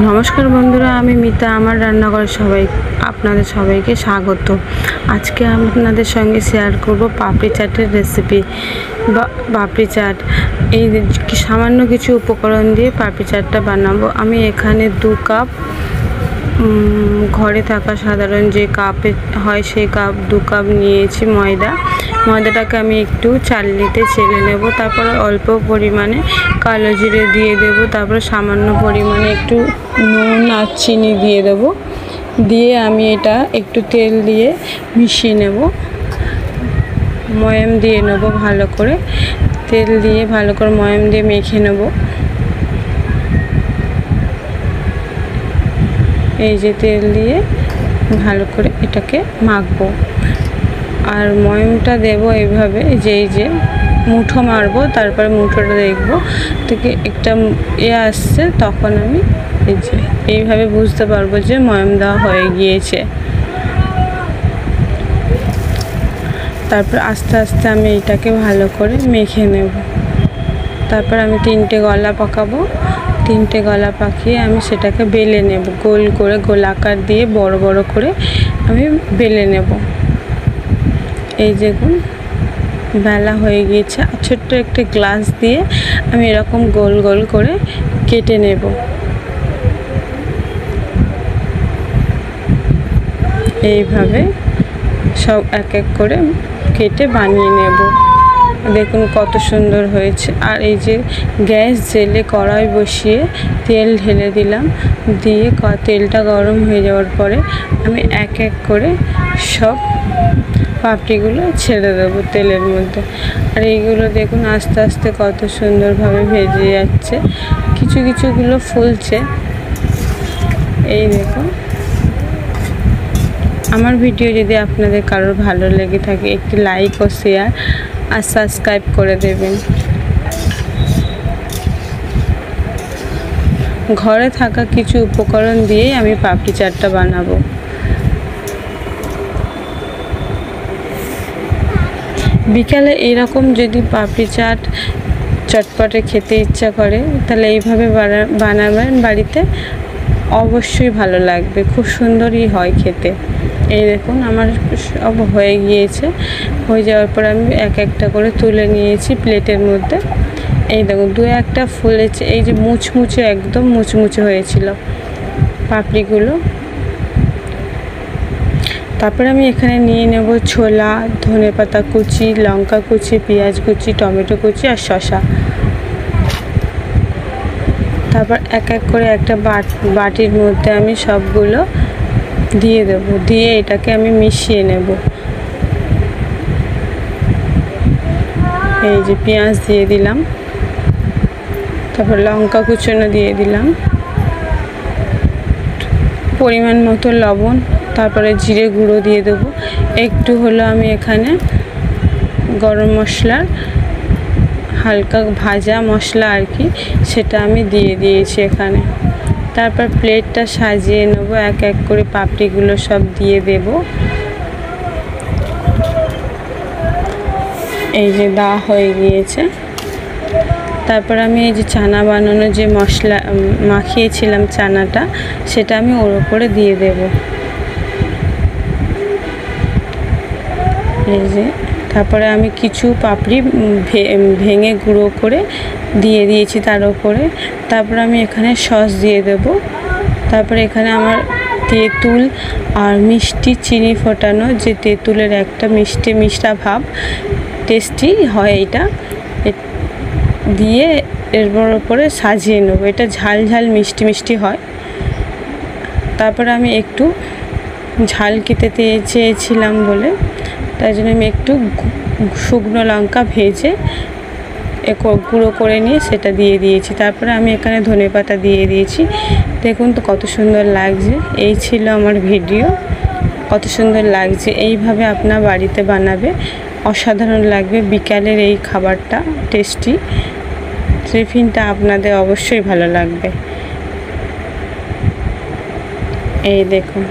নমস্কার বন্ধুরা, আমি মিতা। আমার রান্নাঘরে আপনাদের সবাইকে স্বাগত। আজকে আপনাদের সঙ্গে শেয়ার করব পাপড়ি চাটের রেসিপি বা পাপড়ি চাট। এই সামান্য কিছু উপকরণ দিয়ে পাপড়ি চাটটা বানাবো। আমি এখানে 2 কাপ ঘরে থাকা সাধারণ যে কাপে হয় সেই কাপ 2 কাপ নিয়েছি ময়দাটাকে আমি একটু চালনিতে চেলে নেব। তারপরে অল্প পরিমাণে কালো জিরে দিয়ে দেব। তারপরে সামান্য পরিমাণে একটু নুন আর চিনি দিয়ে দেব। দিয়ে আমি এটা একটু তেল দিয়ে মিশিয়ে নেব, ময়াম দিয়ে নেব ভালো করে। তেল দিয়ে ভালো করে ময়াম দিয়ে মেখে নেব। এই যে তেল দিয়ে ভালো করে এটাকে মাখবো। আর ময়ামটা দেব এইভাবে, এই যে মুঠো মারবো, তারপরে মুঠোটা দেখবো থেকে একটা আসছে, তখন আমি এইভাবে বুঝতে পারবো যে ময়াম দেওয়া হয়ে গিয়েছে। তারপর আস্তে আস্তে আমি এটাকে ভালো করে মেখে নেব। তারপর আমি 3টে গলা পাকাবো। 3টে গলা পাকিয়ে আমি সেটাকে বেলে নেব, গোল করে গোলাকার দিয়ে বড় বড় করে আমি বেলে নেব। এই দেখুন বেলা হয়ে গিয়েছে। ছোট্ট একটা গ্লাস দিয়ে আমি এরকম গোল গোল করে কেটে নেব। এইভাবে সব এক এক করে কেটে বানিয়ে নেব। দেখুন কত সুন্দর হয়েছে। আর এই যে গ্যাস জেলে কড়াই বসিয়ে তেল ঢেলে দিলাম, দিয়ে তেলটা গরম হয়ে যাওয়ার পরে আমি এক এক করে সব পাপড়িগুলো ছেড়ে দেবো তেলের মধ্যে। আর এইগুলো দেখুন আস্তে আস্তে কত সুন্দরভাবে ভেজে যাচ্ছে। কিছুগুলো ফুলছে। এই দেখুন, আমার ভিডিও যদি আপনাদের কারোর ভালো লেগে থাকে একটি লাইক ও শেয়ার আর সাবস্ক্রাইব করে দেবেন। ঘরে থাকা কিছু উপকরণ দিয়েই আমি পাপড়ি চাটটা বানাবো। বিকালে এরকম যদি পাপড়ি চাট চটপটে খেতে ইচ্ছা করে, তাহলে এইভাবে বানাবেন বাড়িতে, অবশ্যই ভালো লাগবে। খুব সুন্দরই হয় খেতে। এই দেখুন আমার সব হয়ে গিয়েছে। হয়ে যাওয়ার পর আমি এক একটা করে তুলে নিয়েছি প্লেটের মধ্যে। এই দেখুন 2-1টা ফুলেছে। এই যে মুচমুচে, একদম মুচমুচে হয়েছিল পাপড়িগুলো। তারপরে আমি এখানে নিয়ে নেব ছোলা, ধনেপাতা কুচি, লঙ্কা কুচি, পেঁয়াজ কুচি, টমেটো কুচি আর শসা। তারপর এক এক করে একটা বাটির মধ্যে আমি সবগুলো দিয়ে দেব। দিয়ে এটাকে আমি মিশিয়ে নেব। এই যে পেঁয়াজ দিয়ে দিলাম, তারপর লঙ্কা কুচনো দিয়ে দিলাম, পরিমাণ মতো লবণ, তারপরে জিরে গুঁড়ো দিয়ে দেবো। একটু হলো আমি এখানে গরম মশলার হালকা ভাজা মশলা আর কি, সেটা আমি দিয়ে দিয়েছি এখানে। তারপর প্লেটটা সাজিয়ে নেব, এক এক করে পাপড়িগুলো সব দিয়ে দেব। এই যে দেওয়া হয়ে গিয়েছে। তারপর আমি এই যে চানা বানানো যে মশলা মাখিয়েছিলাম চানাটা, সেটা আমি ওর উপরে দিয়ে দেব। এই যে তারপরে আমি কিছু পাপড়ি ভেঙে গুঁড়ো করে দিয়ে দিয়েছি তার উপরে। তারপরে আমি এখানে সস দিয়ে দেব। তারপরে এখানে আমার তেঁতুল আর মিষ্টি চিনি ফোটানো, যে তেঁতুলের একটা মিষ্টা ভাব, টেস্টি হয় এটা, দিয়ে এর উপরে সাজিয়ে নেব। এটা ঝাল ঝাল মিষ্টি হয়। তারপরে আমি একটু ঝাল খেতে চেয়েছিলাম বলে, তাই জন্য আমি একটু শুকনো লঙ্কা ভেজে গুঁড়ো করে নিয়ে সেটা দিয়ে দিয়েছি। তারপরে আমি এখানে ধনেপাতা দিয়ে দিয়েছি। দেখুন তো কত সুন্দর লাগছে। এই ছিল আমার ভিডিও। কত সুন্দর লাগছে। এইভাবে আপনার বাড়িতে বানাবে, অসাধারণ লাগবে। বিকালের এই খাবারটা টেস্টি টিফিনটা আপনাদের অবশ্যই ভালো লাগবে। এই দেখুন।